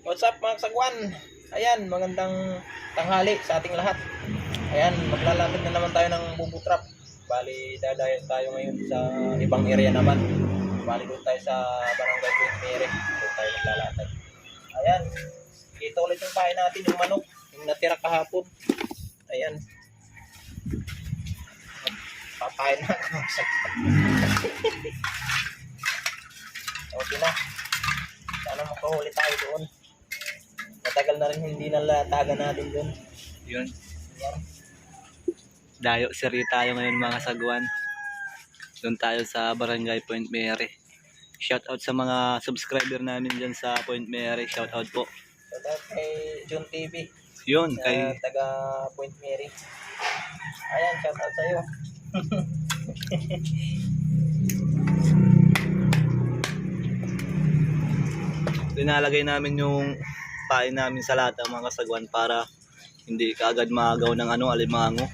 What's up mga kasagwan? Ayan, magandang tanghali sa ating lahat. Ayan, maglalapit na naman tayo ng bubu trap. Bali, dadayo tayo ngayon sa ibang area naman. Bali, doon tayo sa Barangay Point Mary. Doon tayo maglalakad. Ayan, ito ulit yung kain natin, yung manok. Yung natira kahapon. Ayan. Papain na ako. Okay na. Sana makahuli tayo doon. Matagal na rin hindi nalatagan natin doon. Yun. Ayan. Dayo siri tayo ngayon mga kasagwan. Doon tayo sa Barangay Point Mary. Shout out sa mga subscriber namin dyan sa Point Mary. Shout out po. Shout out kay Jun TV. Yun, Sa kay taga Point Mary. Ayan, shout out sa'yo. linalagay namin yung pain namin sa lata mga kasagwan para hindi kaagad maagaw ng alimango.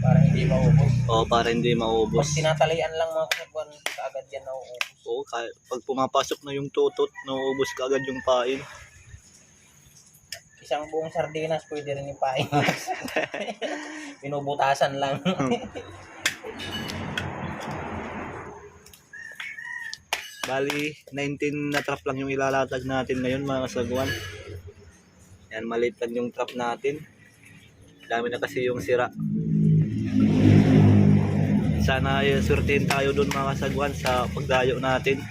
Para hindi maubos. O para hindi maubos. Pag tinatalian lang mga kasagwan, kaagad yan nauubos. O pag pumapasok na yung tutot, nauubos kaagad yung pain. Isang buong sardinas pwede rin ipain. Pinubutasan lang. Bali, 19 na trap lang yung ilalatag natin ngayon mga kasagwan. Yan, maliit lang yung trap natin. Dami na kasi yung sira. Sana surtin tayo dun mga kasagwan sa pagdayo natin.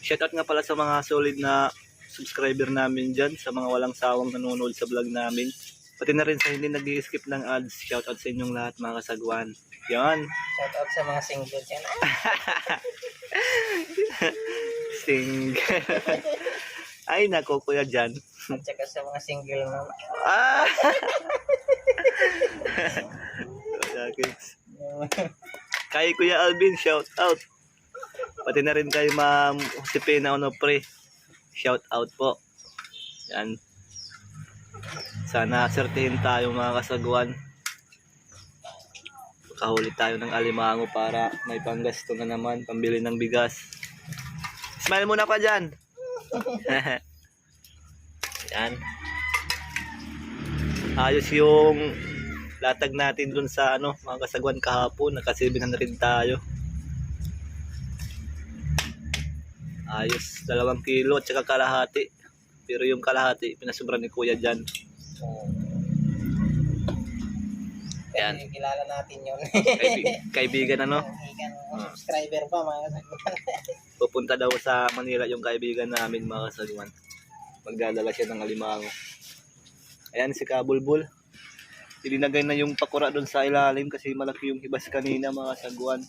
Shoutout nga pala sa mga solid na subscriber namin dyan, sa mga walang sawang nanonood sa vlog namin. Pati na rin sa hindi nag-skip ng ads. Shoutout sa inyong lahat mga kasagwan. Yan. Shout out sa mga singles yan. Single. Ay nako kuya dyan. At saka sa mga single na. Ah! Kay Kuya Alvin, shout out. Pati na rin kay Ma'am Josepina Onopre. Shout out po. Yan. Sana sertihin tayo mga kasagwan. Kahuli tayo ng alimango para may panggasto na naman, pambili ng bigas. Smile muna pa dyan. Yan. Ayos yung latag natin dun sa mga kasagwan kahapon. Nakasibinan na rin tayo. Ayos, 2 kilo at saka kalahati. Pero yung kalahati, pinasubra ni Kuya dyan. Ayan. Kilala natin yun. Kaibigan Kaibigan, subscriber pa mga kasagwan. Pupunta daw sa Manila yung kaibigan namin mga kasagwan. Magdadala siya ng alimango. Ayan si Kabulbul. Ilinagay na yung pakura doon sa ilalim kasi malaki yung hibas kanina mga kasagwan.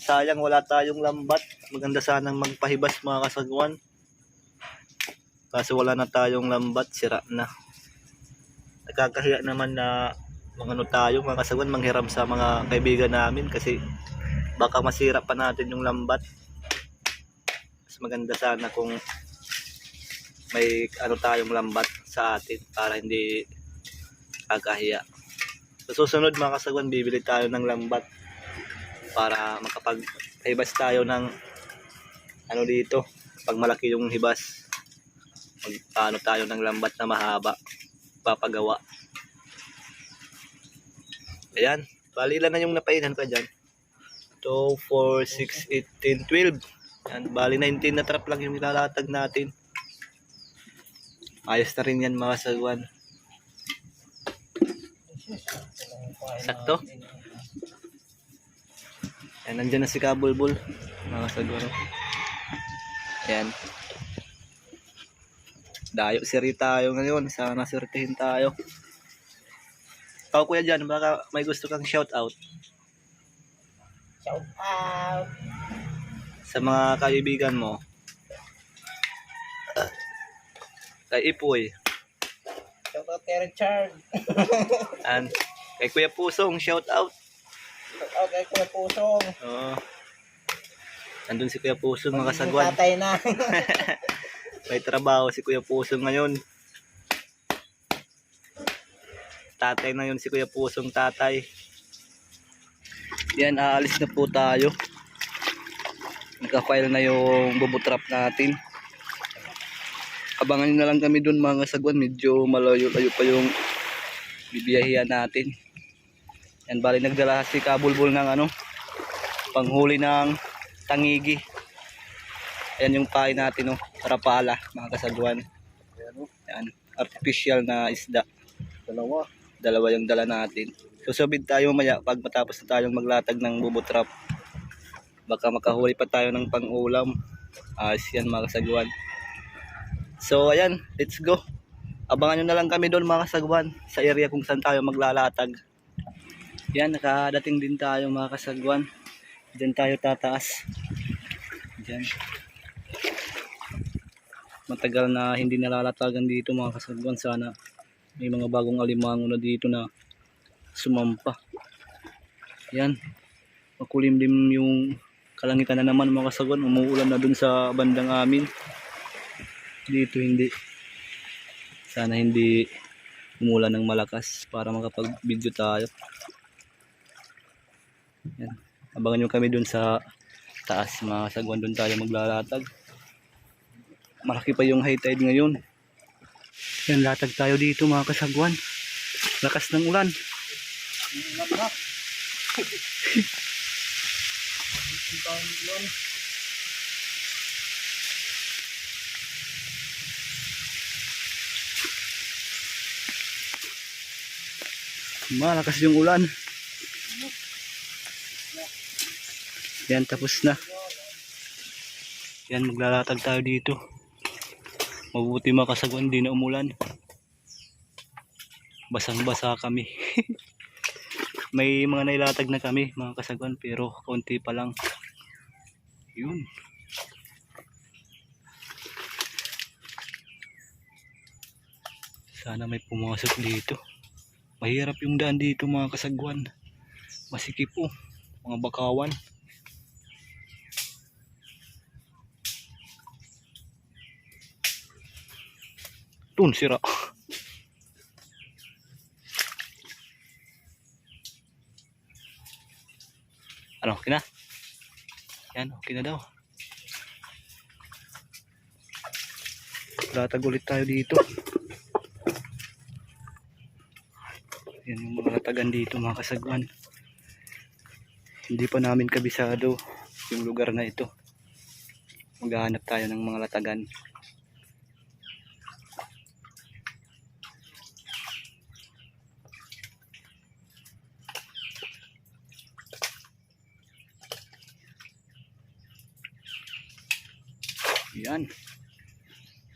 Sayang wala tayong lambat. Maganda sanang magpahibas mga kasagwan. Kaso wala na tayong lambat, sira na. Nakakahiya naman na tayo mga kasagwan, manghiram sa mga kaibigan namin kasi baka masira pa natin yung lambat. Mas maganda sana kung may tayong lambat sa atin para hindi kakahiya. Sa susunod mga kasagwan, bibili tayo ng lambat para makapag-hibas tayo ng dito. Pag malaki yung hibas, tayo ng lambat na mahaba, papagawa. Ayan, bali ilan na yung napainan ka dyan? 2, 4, 6, 8, 10, 12. Ayan, bali 19 na trap lang yung nilalatag natin. Ayos na rin yan mga kasagwan. Sakto. Ayan, nandyan na si Kabulbul mga kasagwan. Ayan. Dayo siri tayo ngayon. Sana surtihin tayo. Ikaw kuya dyan, baka may gusto kang shout out Shout out. sa mga kaibigan mo. Kay Ipoy. Shout out kay Richard. And kay Kuya Pusong, shout out. Shout out kay Kuya Pusong. Oo. Nandun si Kuya Pusong mga kasagwan. Tatay na. May trabaho si Kuya Pusong ngayon. Tatay na yun si Kuya Pusong, tatay. Yan, aalis na po tayo. Nagka-file na yung bubu trap natin. Abangan nyo na lang kami doon mga kasagwan. Medyo malayo-layo pa yung bibiyahian natin. Yan, bali nagdala si Kabulbul ng panghuli ng tangigi. Ayan yung pain natin, rapala mga kasagwan. Yan, artificial na isda. Dalawa yung dala natin. Susubid tayo mamaya pag matapos na tayong maglatag ng bubutrap. Baka makahuli pa tayo ng pang-ulam. Ayos yan mga kasagwan. So ayan, let's go. Abangan nyo na lang kami doon mga kasagwan, sa area kung saan tayo maglalatag. Yan, nakadating din tayo mga kasagwan. Diyan tayo tataas. Diyan. Matagal na hindi nalalatagan dito mga kasagwan. Sana may mga bagong alimango na dito na sumampa. Yan, makulimlim yung kalangitan na naman mga kasagwan. Umuulan na dun sa bandang amin. Dito hindi. Sana hindi umulan ng malakas para makapag-video tayo. Yan. Abangan nyo kami dun sa taas mga kasagwan. Dun tayo maglalatag. Malaki pa yung high tide ngayon. Yan, latag tayo dito mga kasagwan. Lakas ng ulan. Malakas yung ulan. Yan, tapos na. Yan, maglalatag tayo dito. Mabuti mga kasagwan, hindi na umulan. Basang-basa kami. May mga nailatag na kami mga kasagwan, pero kaunti pa lang. Yun. Sana may pumasok dito. Mahirap yung daan dito mga kasagwan. Masikip po, mga bakawan. Tun, sira. Ano, okay na? Yan, okay na daw. Latag ulit tayo dito. Yan yung mga latagan dito mga kasagwan. Hindi pa namin kabisado yung lugar na ito. Maghahanap tayo ng mga latagan. Yan.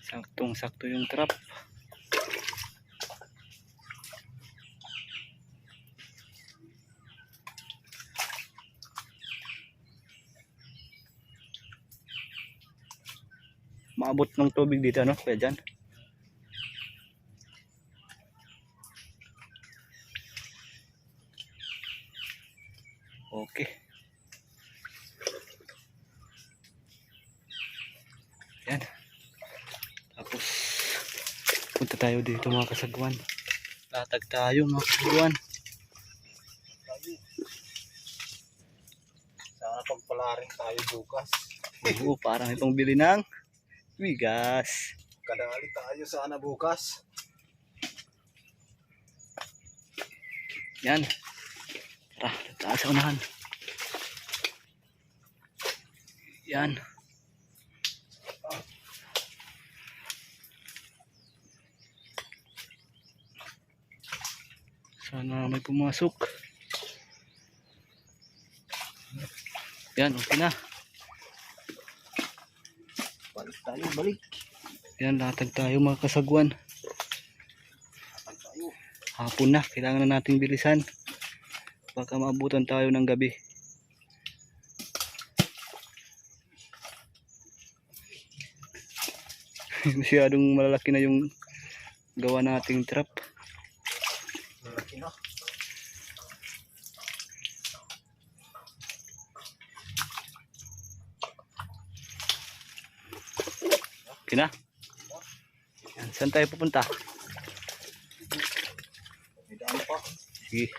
Saktong-sakto yung trap. Maabot ng tubig dito, ano? Kaya dyan. Okay. Yan. Tapos punta tayo dito mga kasagwan. Latag tayo mga kasagwan. Sana pagpalarin tayo bukas. Oo, parang itong bili ng bigas. Kadali tayo sana bukas. Yan. Tara, taas sa unahan. Yan. Sana may pumasok. Yan, okay na. Balik tayo, balik. Yan, latag tayo mga kasagwan. Latag tayo. Hapon na, kailangan na nating bilisan. Baka maabutan tayo ng gabi. Masyadong malalaki na yung gawa nating trap. Malaki na. Okay na. Yan, saan tayo pupunta? May daan pa. Sige.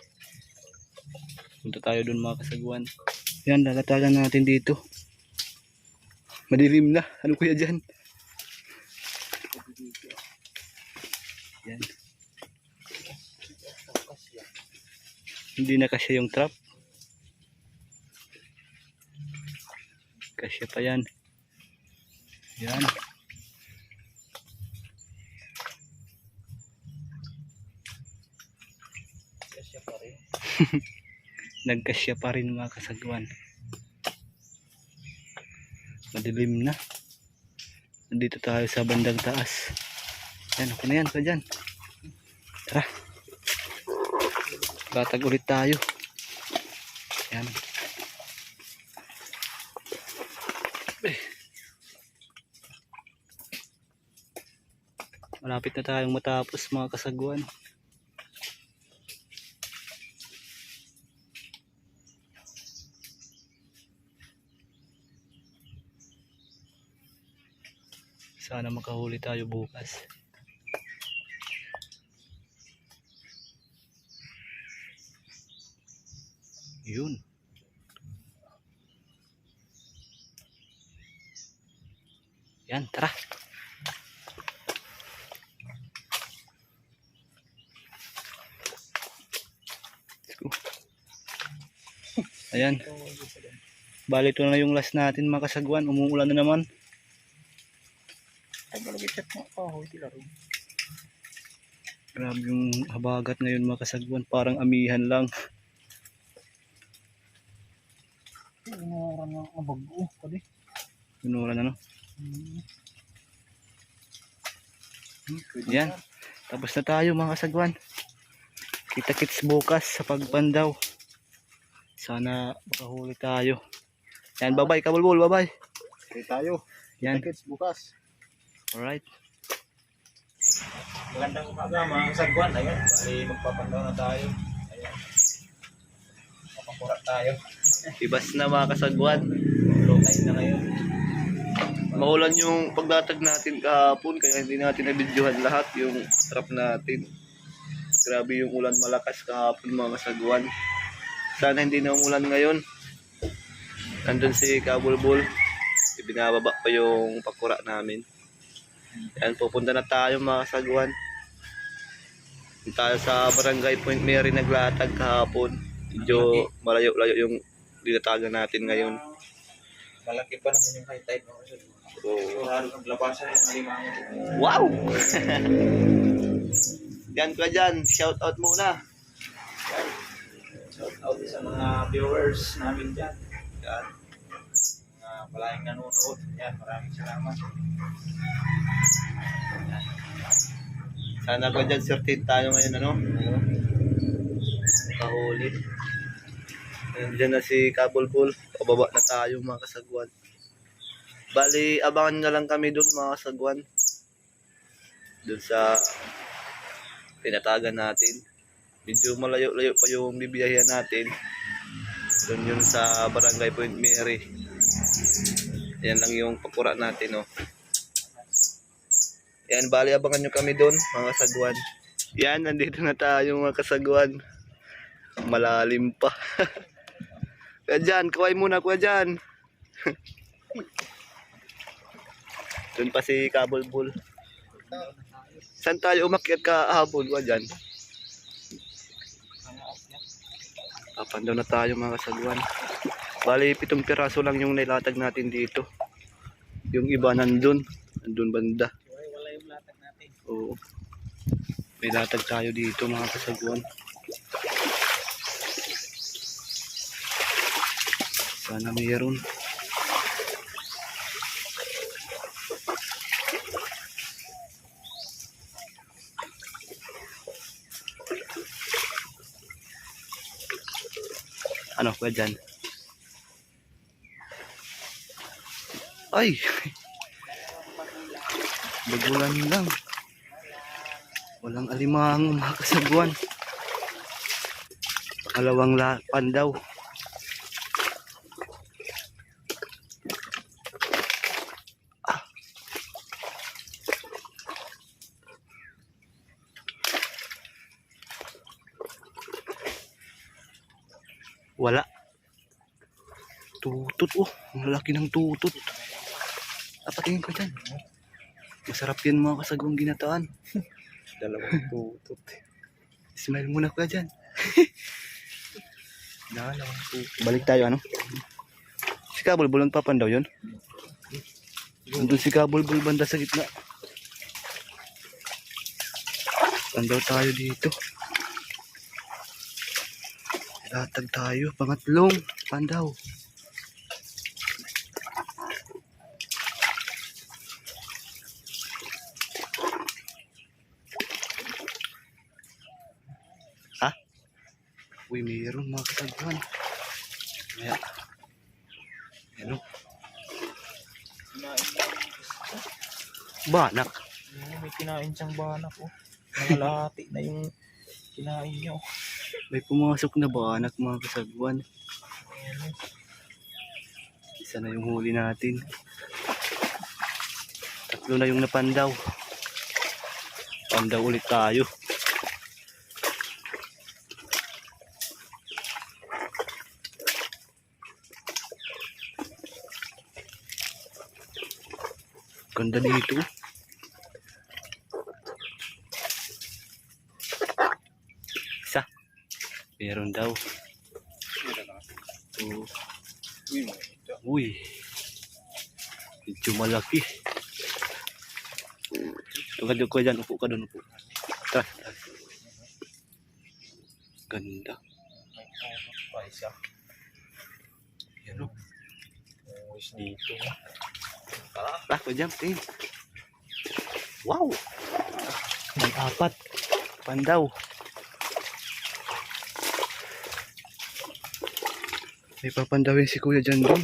Punta tayo dun mga kasagwan. Yan, lalatagan natin dito. Madilim na. Ano kuya dyan? Hindi na kasya yung trap. Kasya pa yan. Yan. Kasya pa rin. Nagkasya pa rin mga kasagwan. Madilim na. Nandito tayo sa bandang taas. Yan, okay na yan pa dyan. Tara. Latag ulit tayo. Yan. Malapit na tayong matapos mga kasagwan. Sana makahuli tayo bukas. Yun. Yan, tara. Let's go. Ayan. Bali ito na yung last natin mga kasagwan. Umuulan na naman. Ay, malagay chat mo. Oh, hindi laro. Grabe yung habagat ngayon mga kasagwan. Parang amihan lang. Inuran nga ang bago. Kali. Pinuran na no. Yan. Tapos na tayo mga kasagwan. Kita-kits bukas sa pagpandaw. Sana makahuli tayo. Yan, bye-bye kabulbul, bye-bye. Okay tayo. Yan. Kita-kits bukas. Alright. Magandang umaga mga kasagwan. Ayun, bali magpapandaw na tayo. Ayun. Mapakurat tayo. Ibas na mga kasagwan. Low tide na ngayon. Maulan yung pagdatag natin kahapon kaya hindi natin na-videohan lahat yung trap natin. Grabe yung ulan malakas kahapon mga kasagwan. Sana hindi na umulan ngayon. Nandun si Kabulbul. Ibinababa pa yung pakura namin. Yan, pupunta na tayo mga kasagwan. Tayo sa Barangay Point Mary naglatag kahapon. Medyo malayo-layo yung dinatagan natin ngayon. Malaki pa naman yung high tide mga kasagwan. So, Lalo naglabasan yung alimango. wow! Yan ka dyan, shout out muna. Yan. Shout out sa mga viewers namin dyan. Yan. Mga palayang nanonood. Yan, maraming salamat. Yan. Sana ka dyan, certain tayo ngayon, ano? Kahuli. Nandiyan na si Kabulbul. Pababa na tayo mga kasagwan. Bali, abangan na lang kami dun mga kasagwan. Dun sa tinatagan natin. Medyo malayo-layo pa yung bibiyahin natin. Dun yun sa Barangay Point Mary. Yan lang yung pakura natin, no. Yan, bali abangan nyo kami dun mga kasagwan. Yan, nandito na tayo mga kasagwan. Malalim pa. Kuya Jan, kaway muna Kuya Jan. Dun pa si Kabulbul. Saan tayo umakyat kahapon Kuya Jan? Papandaw na tayo mga kasagwan. Bali 7 piraso lang yung nilatag natin dito. Yung iba nandun banda. Wala yung latag natin. Oo. May latag tayo dito mga kasagwan. Sana mayroon. Ano ba dyan? Ay! Bagulan lang. Walang alimango mga kasagwan. Pakalawang pandaw. Wala. Tutut oh. Ang lalaki ng tutut. Patingin ko dyan. Masarap yan mga kasagwang ginataan. Dalawang tutut. Smile muna ko dyan. Balik tayo ano? Si Kabulbul, ang papandaw yun? Nandun si Kabulbul banda sa gitna. Pandaw tayo dito. Latag tayo, pangatlong pandaw. Ha? Uy, mayroon mga kasagwan. Kaya, ano? Banak. May kinain siyang banak oh. Nangalahati na yung kinain niyo. May pumasok na banak mga kasagwan. Isa na yung huli natin. Tatlo na yung napandaw. Pandaw ulit tayo. Ganda dito. Isa. Meron daw. Oh. Uy. Medyo malaki. Tungkad ko dyan. Upo ka doon. Upo. Tara. Ganda. May tutok pa isa. Yan o. Uwis dito. Tara ko dyan. Tingin. Wow. May 4. Pandaw. May papandawin si kuya dyan doon.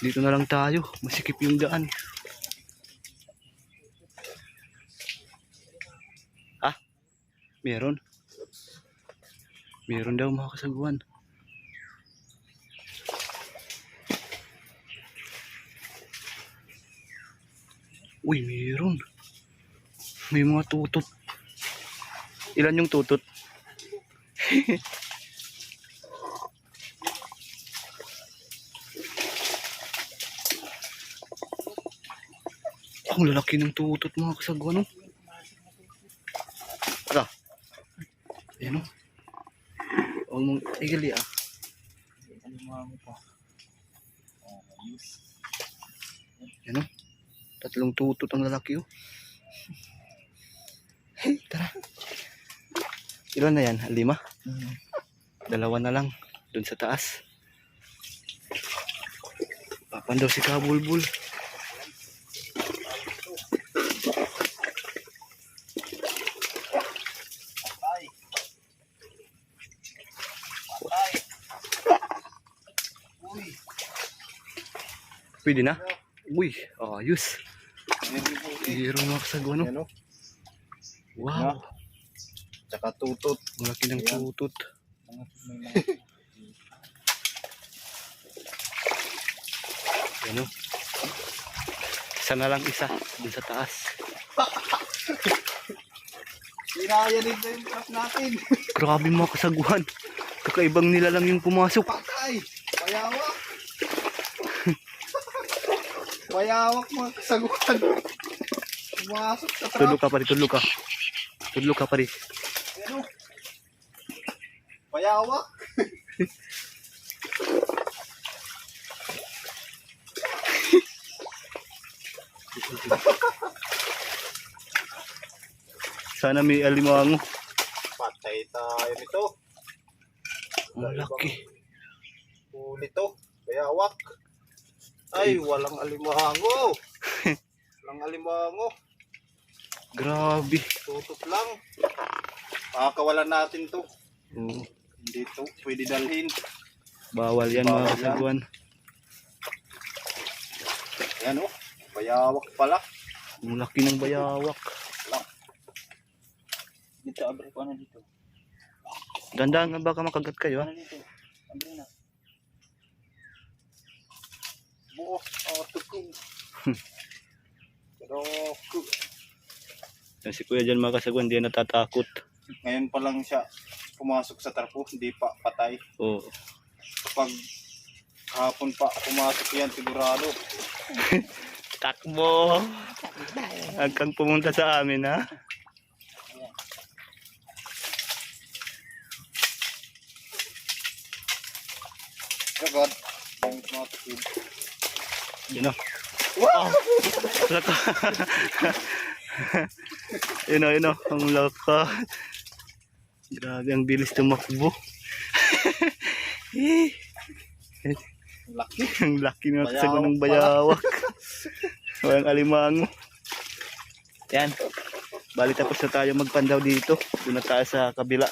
Dito na lang tayo. Masikip yung daan. Ah? Meron? Meron daw mga kasagwan. Uy, meron. May mga tutot. Ilan yung tutot? Ang lalaki ng tutot mga kasagwan, no? Ala. Ayan, no? Huwag mong igali, ah. Alimango pa. Ayan, no? 3 tutot ang lalaki, oh. Hey, tara. Ilan na yan? 5? 2 na lang. Doon sa taas. Papandaw si Kabulbul. Pwede na? Uy, ayos. Meron mga kasagwan, no? Ano? Wow. Tsaka tutot. Ang laki ng tutot. Ano? Isa na lang isa dun sa taas. Inayanid na yung trap natin. Grabe mga kasagwan. Kakaibang nila lang yung pumasok. Patay! Payawak! Payawak mga kasaguan. Pumasok sa trap. Tudlo ka pare, tudlo ka. Tudlo ka pare. Ano? Payawak! Sana may alimango. Patay tayo nito. Ang laki. Huli to. Payawak. Ay, walang alimango. Walang alimango. Grabe. Tutot lang. Pakakawalan natin to. Oo. Hindi to. Pwede dalhin. Bawal yan mga kasagwan. Ayan o. Payawak pala. Ang laki ng bayawak. Dito, abre ko ano dito. Dandaan nga baka makagat kayo, ha? Ano dito? Abre na. Buo. Tukong. Pero, Yan si kuya dyan mga kasagwan, hindi natatakot. ngayon pa lang siya pumasok sa trapo. Hindi pa patay. Oo. Kapag kahapon pa pumasok yan, sigurado. Takbo! Huwag kang pumunta sa amin, ha? Sagad. Mga tukod. Yun o. Wow! Laka. Yun o. Ang laka. Grabe, ang bilis tumakbo. Laki. Ang laki ng Bayawak kasago ng pala. bayawak. Walang alimango. Yan. Bali tapos na tayo magpandaw dito. Doon na tayo sa kabila.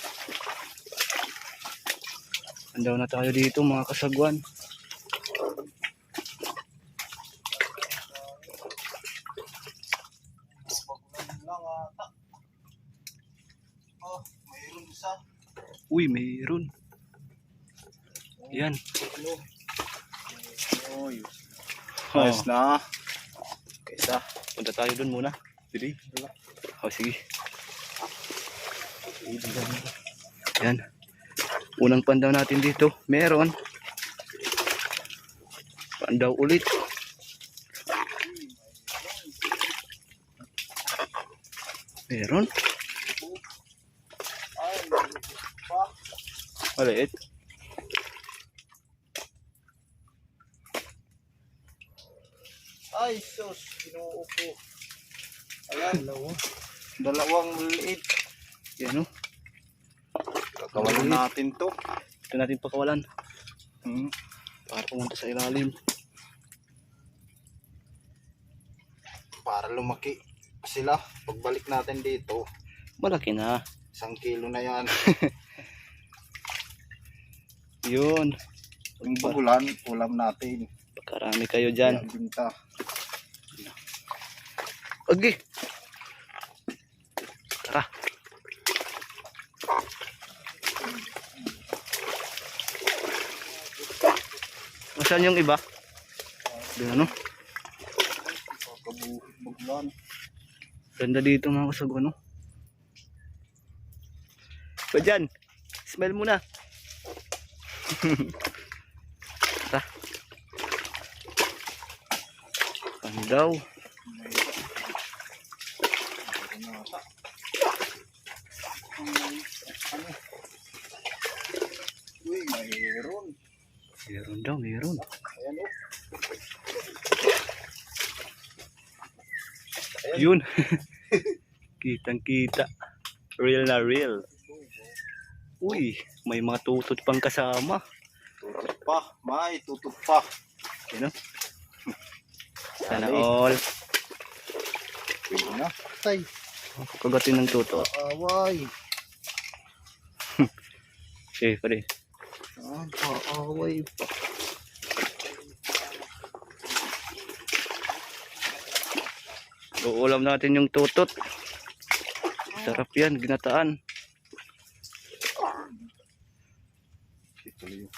Pandaw na tayo dito mga kasagwan. Oh, mayroon isa. Uy, mayroon. Yan. Oy. Oh. Ayos na. Kaysa, punta tayo dun muna. Dili. Oh, sige. Yan. Unang pandaw natin dito. Meron. Pandaw ulit. Meron. Ay, pa. Maliit. Ay, sus. Ginoo ko. Ayan. Dalawang liit. Yan o. Kakawalan natin to. Ito natin pakawalan. Hmm. Para pumunta sa ilalim. Para lumaki sila. Pagbalik natin dito, Malaki na. 1 kilo na yan. Yun. Yung bulan, ulam natin. Pagkarami kayo dyan. Kaya binta. Okay. Tara. Saan yung iba? Doon ano? Kabuhit bulan. Ganda dito mga kasag ano? Ba dyan? Smell muna. Tara. Pandaw. Uy, mayroon. Meron daw, meron. Ayan o. Yun. Kitang kita. Real na real. Uy, may mga tutot pang kasama. Tutot pa. May tutot pa. Yan o. Sana all. Pwede na. Tay. Kagatin ng tuto. Away. Okay, pare. Away pa. Uulam natin yung tutot. Sarap yan, ginataan. Ito yun.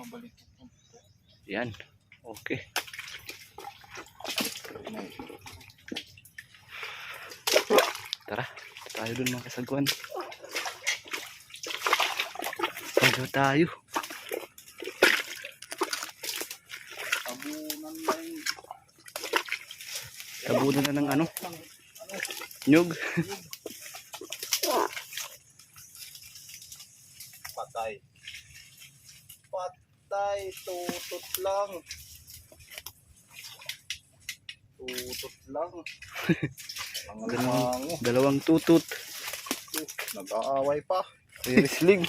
Balik. Yan. Okay. Tara, tayo dun mga kasagwan. Tayo tayo. Tabunan na yung Tabunan na ng ano? Nyug. patay. Patay. Tutot lang. Tutot lang. Ang alimango. Dalawang tutot. Nag-aaway pa. Kuya Risling.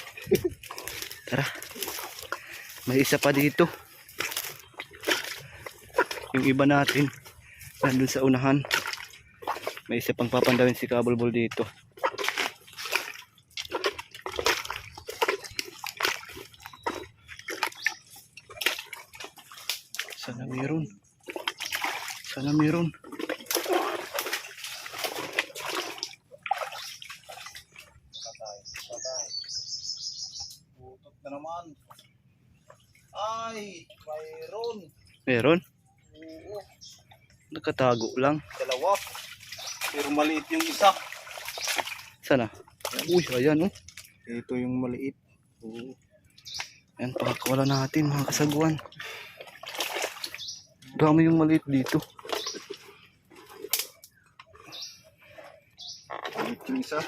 Tara. May isa pa dito. Yung iba natin nandun sa unahan. May isa pang papandawin si Kabulbul dito. Sana meron. Sana meron. Patay. Patay. Tutot na naman. Ay, mayroon. Meron? Oo. Nakatago lang. Dalawa. Pero maliit yung isa. Sana? Uy, ayan oh. Ito yung maliit. Oo. Ayan, pakakawala natin mga kasagwan. Dami yung maliit dito. Maliit yung isa.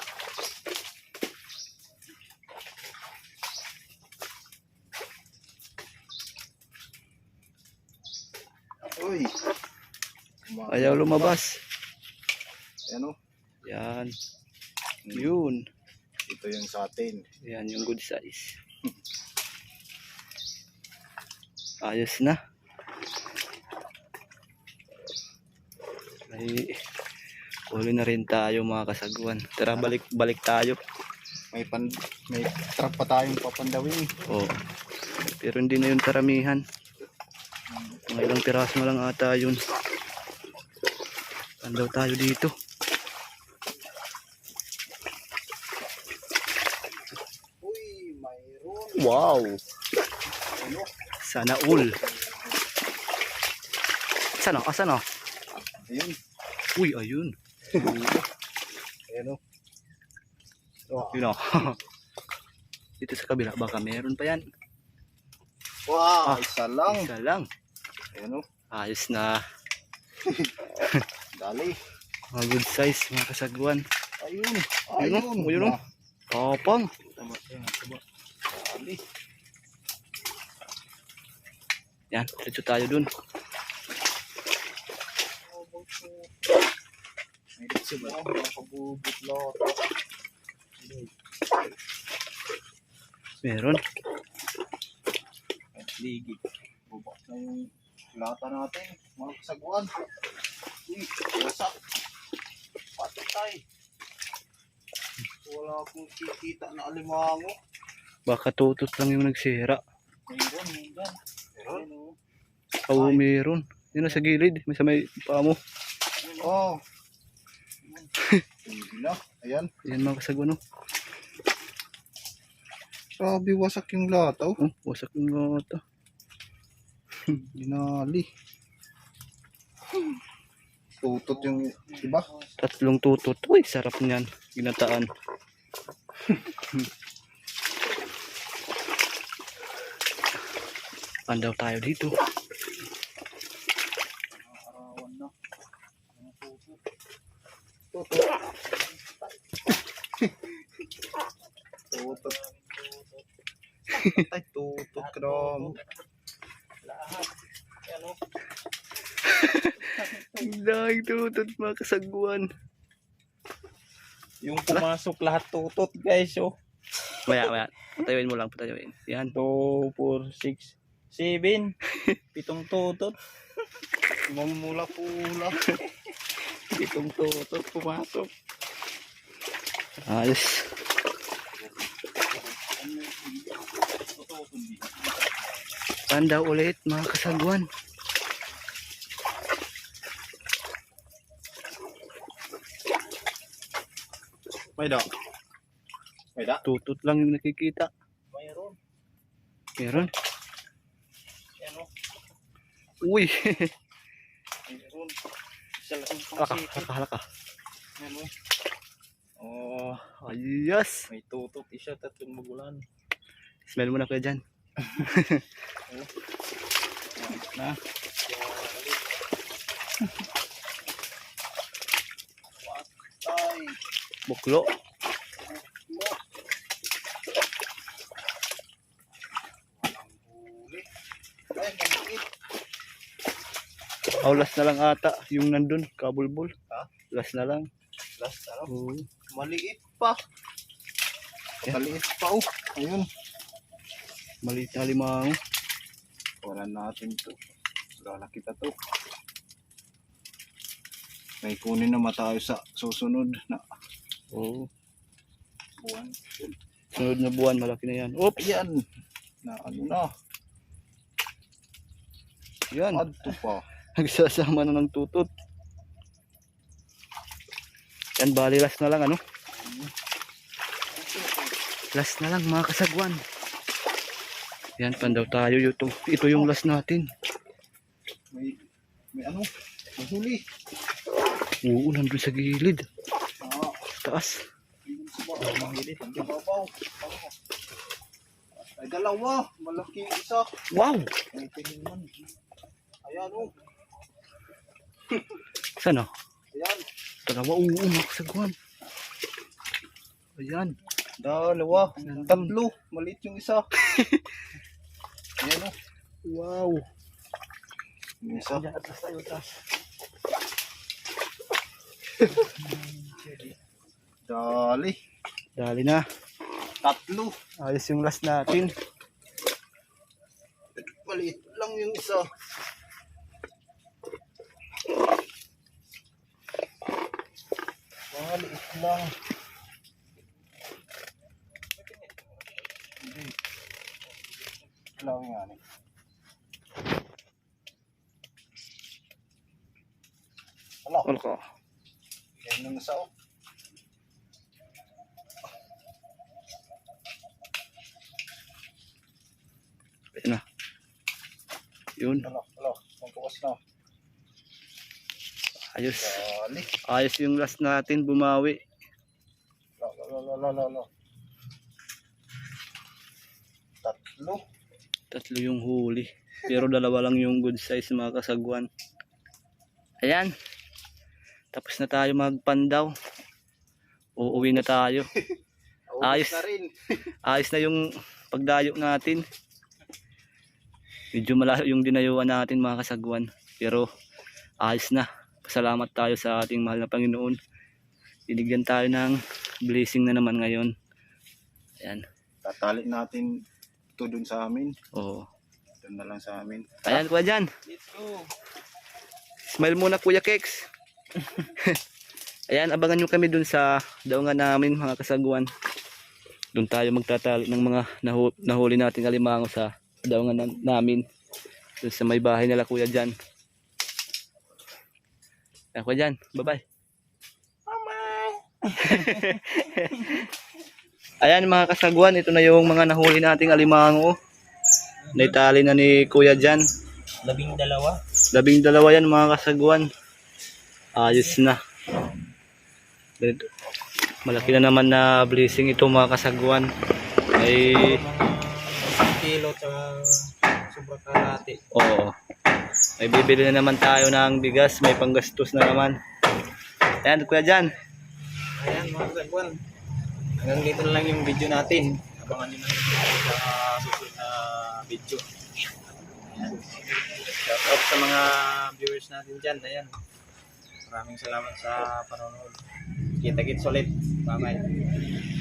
Ayaw lumabas. Ayan o. Yan. Yun. Ito yung sa atin. Yan yung good size. Ayos na. May huli na rin tayo mga kasagwan. Tara, balik tayo. May trap pa tayong papandawin. Oh. Pero hindi na yung karamihan. Mga ilang piraso na lang ata yun. Pandaw tayo dito. Uy, mayroon. Wow! Sana all. Sana? Asan o? Ayun. Uy, ayun. Ayan o. Wow. Yun o. Dito sa kabila, baka meron pa yan. Wow, Ah, isa lang. Isa lang. Ayan o. Ayos na. Dali. Mga good size, mga kasagwan. Ayun. Ayun o, ayun o. Tapang. Tama. Dali. Yan, diretso tayo dun. May dito ba? Makabubot lot. Meron. Ligid. Bubak na yung lata natin. Mga kasagwan. Uy, wasak. Patay. Wala akong kikita na alimango. Baka tutot lang yung nagsira. Meron. Meron. Oo, meron. Yun na sa gilid. May sa may paa mo. Oh. Hindi na. Ayan. Yan mga kasagwan o. Grabe, wasak yung lata. Oh. Oh, wasak yung ata. Dinali. Tutot yung iba. Tatlong tutot. Uy, sarap niyan. Ginataan. Pandaw tayo dito. Arawan na. Tutot. Tutot. Ay, tutot kram. Lahat. Yan o. Ang dahil tutot mga kasagwan. Yung pumasok lahat tutot guys, oh. Maya. Patayuin mo lang, patayuin. Yan. 2, 4, 6, 7. 7 tutot. Mamula-pula. 7 tutot pumasok. Ayos. Pandaw ulit mga kasagwan. May da. May da. Tutot lang yung nakikita. Mayroon. Meron. Yan o. Uy. Mayroon. Isa lang yung Halaka, pangsipit. halaka. Yan o. Oh, ayos. May tutot isa, 3 magulan. Smell mo na kuya dyan. Na. Ay. Buklo. Huli. Ay, maliit. Oh, last na lang ata yung nandun, kabulbul. Ha? Last na lang. Last ano? Oo. Maliit pa. Yan. Maliit pa oh. Ayun. Maliit na limango. Wala natin to. Wala kita to. May kunin naman tayo sa susunod na Oo. buwan. Sunod na buwan, malaki na yan. Oops! Ayan. Na ano na. Yan. Adto pa. Nagsasama na ng tutot. Yan, bali last na lang ano. Last na lang mga kasagwan. Yan, pandaw tayo. Ito yung last natin. May ano? May huli. Oo, nandun sa gilid. Ah, Taas. yun sa baba. Mahilip. Ang babaw. Ay, dalawa. Malaki yung isa. Wow! May tiniman. Ayan oh. Sana? Ayan. Dalawa, oo, mga kasagwan. Ayan. Dalawa. Tatlo. Maliit yung isa. Ayan oh. Wow. Yung isa. Ayan, atas tayo, atas. Dali. Dali na. 3. Ayos yung last natin. Maliit lang yung isa. Maliit lang. Hindi. Lang yan eh. Wala. Ano ko? Yan yung isa oh. Ayun na. Yun. Wala. Magbukas na. Ayos. Dali. Ayos yung last natin, bumawi. Wala. 3. Tatlo yung huli. Pero dalawa lang yung good size mga kasagwan. Ayan. Tapos na tayo magpandaw. Uuwi na tayo. Ayos. Na rin. Ayos na yung pagdayo natin. Medyo malayo yung dinayuan natin mga kasagwan. Pero ayos na. Pasalamat tayo sa ating mahal na Panginoon. Binigyan tayo ng blessing na naman ngayon. Ayan. Tatali natin ito dun sa amin. Oo. Doon na lang sa amin. Ayan, kuya dyan. Let's go. Smile muna Kuya Keks. Ayan, abangan nyo kami dun sa daungan namin mga kasagwan. Dun tayo magtatali ng mga nahuli nating alimango sa daungan namin. Dun sa may bahay nila kuya dyan. Ayan kuya dyan, bye bye. Ayan mga kasagwan, ito na yung mga nahuli nating alimango. Naitali na ni kuya dyan. 12. 12 yan mga kasagwan. Ayos na. Ganito. Malaki na naman na blessing ito mga kasagwan. Ay Mga kilo tsaka sobrang kalahati. oo. May bibili na naman tayo ng bigas, may panggastos na naman. Ayan kuya dyan. Ayan mga kasagwan. Hanggang dito na lang yung video natin. Abangan nyo na yung susunod na video. Ayan. Shout out sa mga viewers natin dyan. Ayan. Maraming salamat sa panonood. Kita-kits ulit. Bye-bye.